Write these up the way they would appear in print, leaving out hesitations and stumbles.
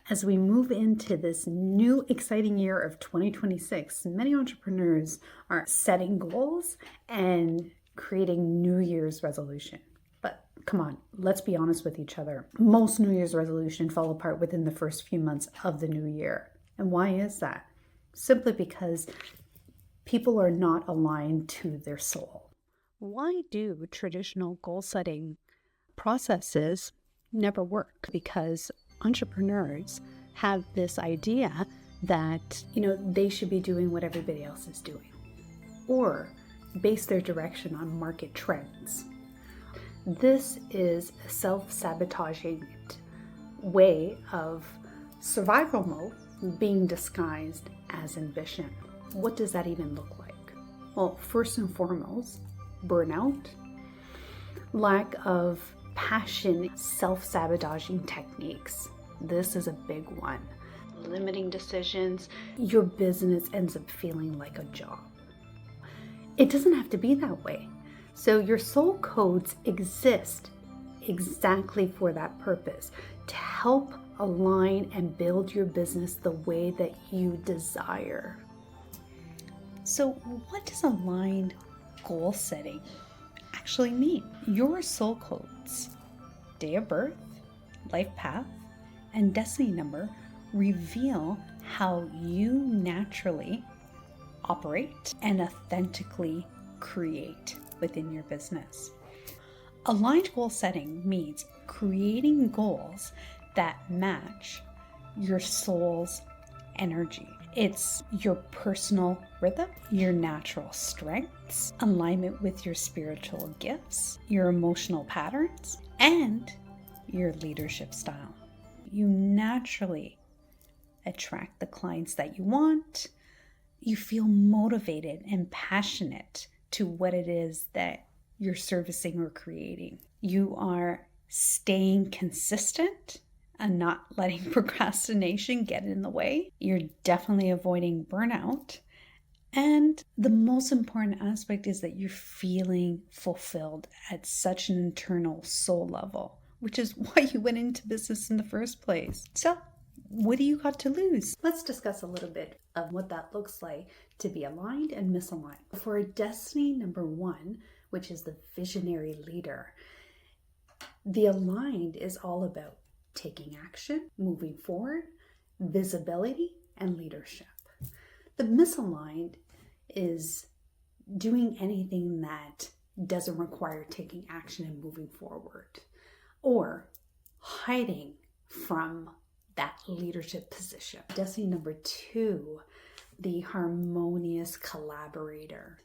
As we move into this new exciting year of 2026, many entrepreneurs are setting goals and creating New Year's resolution. But come on, let's be honest with each other. Most New Year's resolutions fall apart within the first few months of the new year. And why is that? Simply because people are not aligned to their soul. Why do traditional goal setting processes never work? Because entrepreneurs have this idea that, they should be doing what everybody else is doing, or base their direction on market trends. This is a self-sabotaging way of survival mode being disguised as ambition. What does that even look like? Well, first and foremost, burnout, lack of passion, self-sabotaging techniques. This is a big one. Limiting decisions. Your business ends up feeling like a job. It doesn't have to be that way. So your soul codes exist exactly for that purpose, to help align and build your business the way that you desire. So what does aligned goal setting actually mean? Your soul codes, day of birth, life path, and destiny number reveal how you naturally operate and authentically create within your business. Aligned goal setting means creating goals that match your soul's energy. It's your personal rhythm, your natural strengths, alignment with your spiritual gifts, your emotional patterns, and your leadership style. You naturally attract the clients that you want. You feel motivated and passionate to what it is that you're servicing or creating. You are staying consistent and not letting procrastination get in the way. You're definitely avoiding burnout. And the most important aspect is that you're feeling fulfilled at such an internal soul level, which is why you went into business in the first place. So what do you got to lose? Let's discuss a little bit of what that looks like to be aligned and misaligned. For destiny number 1, which is the visionary leader, the aligned is all about taking action, moving forward, visibility, and leadership. The misaligned is doing anything that doesn't require taking action and moving forward, or hiding from that leadership position. Destiny number 2, the harmonious collaborator.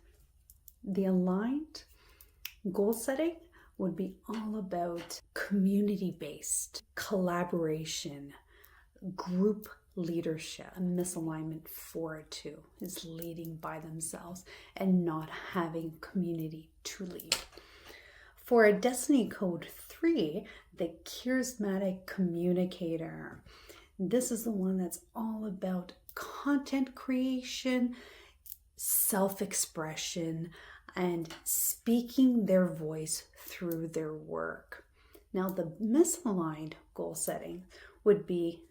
The aligned goal setting would be all about community-based collaboration, group leadership. A misalignment 4-2 is leading by themselves and not having community to lead. For a destiny code 3, the charismatic communicator. This is the one that's all about content creation, self-expression, and speaking their voice through their work. Now, the misaligned goal setting would be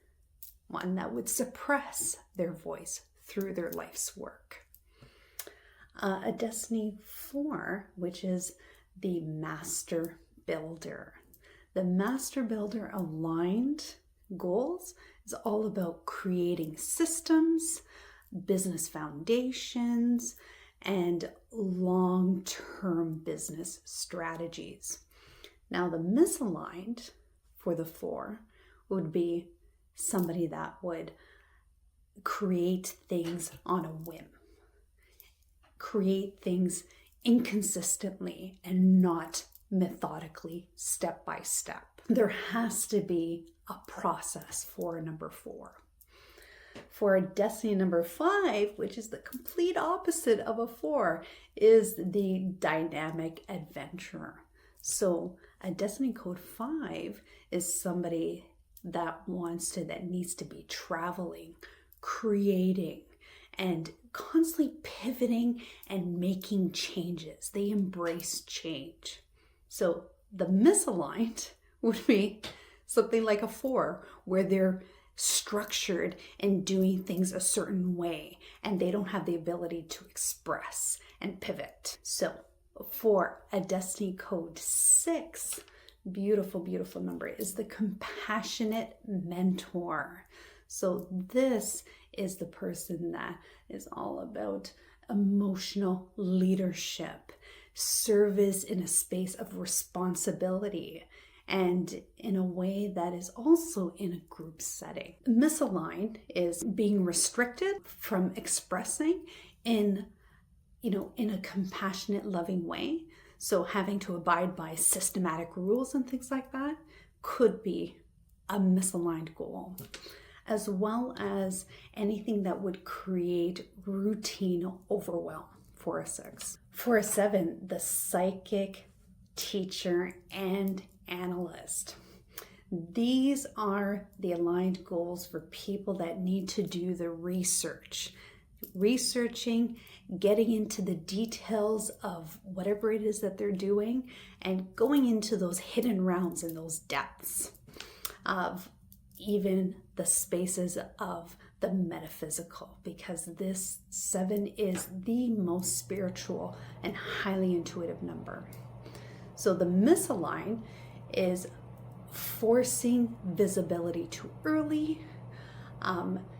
one that would suppress their voice through their life's work. A destiny 4, which is the master builder. The master builder aligned goals is all about creating systems, business foundations, and long-term business strategies. Now, the misaligned for the 4 would be somebody that would create things on a whim, create things inconsistently and not methodically, step by step. There has to be a process for number 4. For destiny number 5, which is the complete opposite of a 4, is the dynamic adventurer. So a destiny code 5 is somebody that needs to be traveling, creating, and constantly pivoting and making changes. They embrace change. So the misaligned would be something like a 4, where they're structured in doing things a certain way, and they don't have the ability to express and pivot. So for a Destiny Code 6, beautiful, beautiful number is the compassionate mentor. So this is the person that is all about emotional leadership, service in a space of responsibility, and in a way that is also in a group setting. Misaligned is being restricted from expressing in a compassionate, loving way. So having to abide by systematic rules and things like that could be a misaligned goal, as well as anything that would create routine overwhelm for a 6. For a 7, the psychic, teacher, and analyst. These are the aligned goals for people that need to do the researching, getting into the details of whatever it is that they're doing, and going into those hidden realms and those depths of even the spaces of the metaphysical, because this 7 is the most spiritual and highly intuitive number. So the misaligned is forcing visibility too early,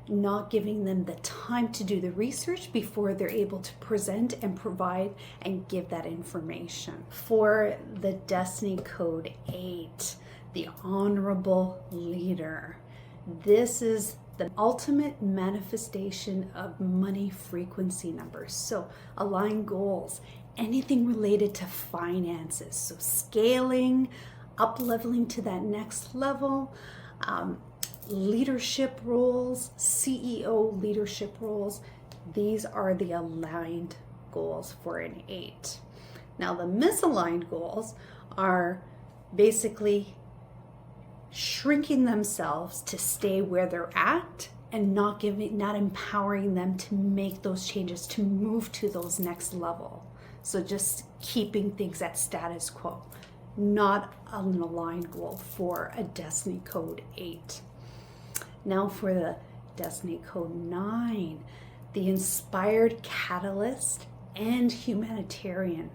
not giving them the time to do the research before they're able to present and provide and give that information. For the Destiny Code 8, the honorable leader, this is the ultimate manifestation of money frequency numbers. So align goals, anything related to finances, so scaling, up leveling to that next level, leadership roles, CEO leadership roles. These are the aligned goals for an 8. Now the misaligned goals are basically shrinking themselves to stay where they're at and not empowering them to make those changes, to move to those next level. So just keeping things at status quo, not an aligned goal for a Destiny Code 8. Now for the Destiny Code 9, the inspired catalyst and humanitarian.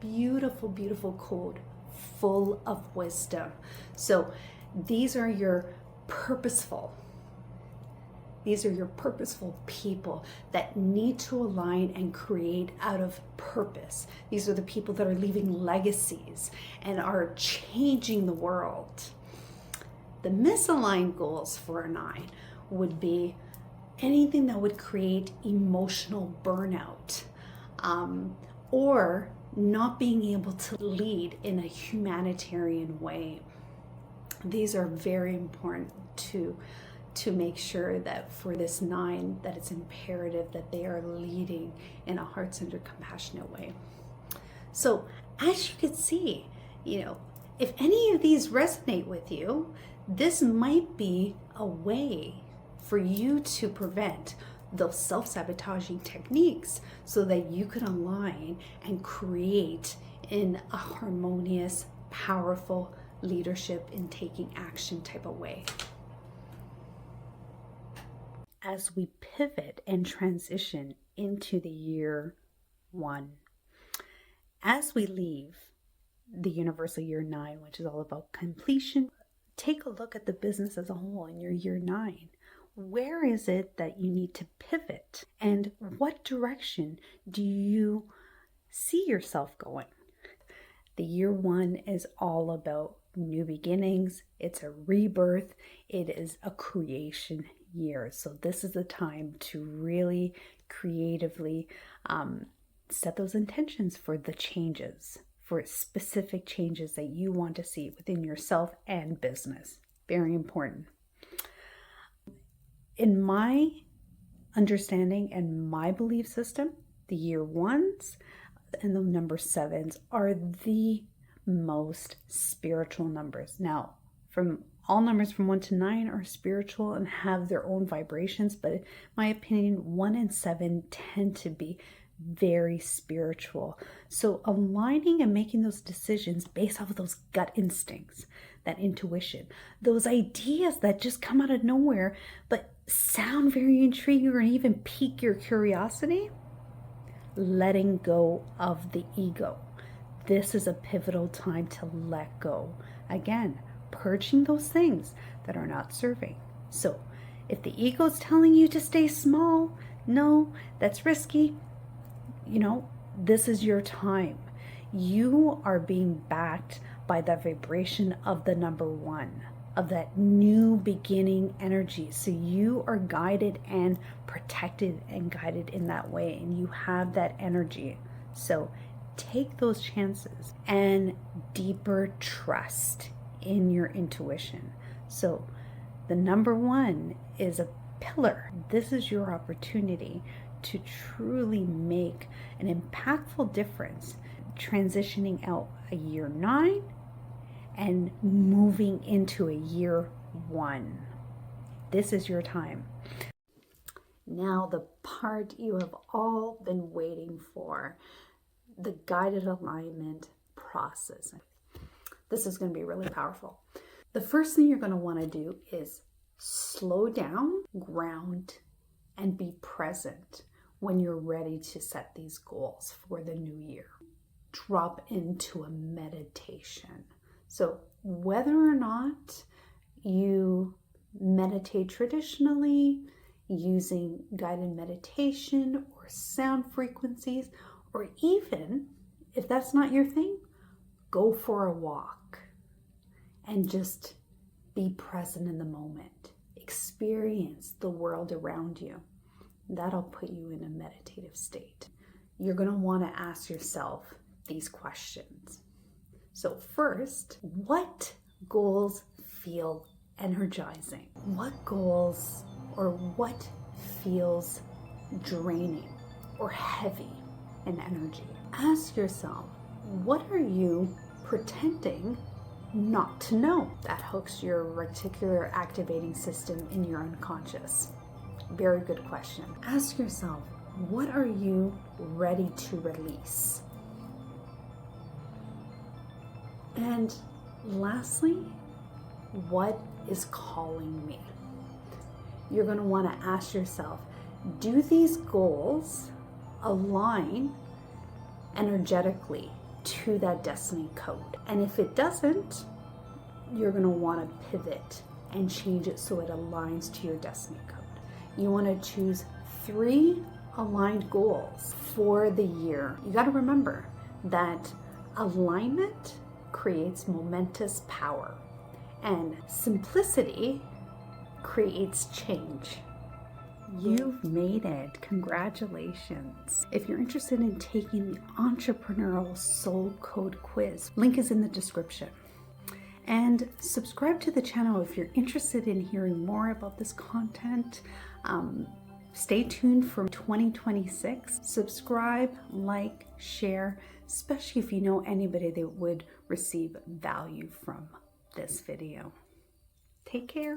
Beautiful, beautiful code, full of wisdom. So these are your purposeful people that need to align and create out of purpose. These are the people that are leaving legacies and are changing the world. The misaligned goals for a 9 would be anything that would create emotional burnout, or not being able to lead in a humanitarian way. These are very important to make sure that for this 9, that it's imperative that they are leading in a heart-centered, compassionate way. So as you can see, if any of these resonate with you, this might be a way for you to prevent those self-sabotaging techniques so that you can align and create in a harmonious, powerful leadership in taking action type of way. As we pivot and transition into the year 1, as we leave the universal year 9, which is all about completion, take a look at the business as a whole in your year 9. Where is it that you need to pivot? And what direction do you see yourself going? The year 1 is all about new beginnings. It's a rebirth. It is a creation year. So this is the time to really creatively set those intentions for the changes, for specific changes that you want to see within yourself and business. Very important. In my understanding and my belief system, the year 1s and the number 7s are the most spiritual numbers. Now, from all numbers from 1 to 9 are spiritual and have their own vibrations, but in my opinion, 1 and 7 tend to be very spiritual. So aligning and making those decisions based off of those gut instincts, that intuition, those ideas that just come out of nowhere but sound very intriguing or even pique your curiosity. Letting go of the ego. This is a pivotal time to let go. Again, purging those things that are not serving. So if the ego is telling you to stay small, no, that's risky. This is your time. You are being backed by the vibration of the number one, of that new beginning energy. So you are guided and protected and guided in that way, and you have that energy. So take those chances and deeper trust in your intuition. So the number one is a pillar. This is your opportunity to truly make an impactful difference, transitioning out a year 9 and moving into a year 1. This is your time. Now the part you have all been waiting for, the guided alignment process. This is going to be really powerful. The first thing you're going to want to do is slow down, ground, and be present when you're ready to set these goals for the new year. Drop into a meditation. So whether or not you meditate traditionally using guided meditation or sound frequencies, or even if that's not your thing, go for a walk and just be present in the moment. Experience the world around you. That'll put you in a meditative state. You're going to want to ask yourself these questions. So first, what goals feel energizing? What goals or what feels draining or heavy in energy? Ask yourself, what are you pretending not to know? That hooks your reticular activating system in your unconscious. Very good question. Ask yourself, what are you ready to release? And lastly, what is calling me? You're going to want to ask yourself, do these goals align energetically to that destiny code? And if it doesn't, you're going to want to pivot and change it so it aligns to your destiny code. You want to choose 3 aligned goals for the year. You got to remember that alignment creates momentous power, and simplicity creates change. You've made it. Congratulations. If you're interested in taking the Entrepreneurial Soul Code quiz, link is in the description. And subscribe to the channel if you're interested in hearing more about this content. Stay tuned for 2026. Subscribe, like, share, especially if you know anybody that would receive value from this video. Take care.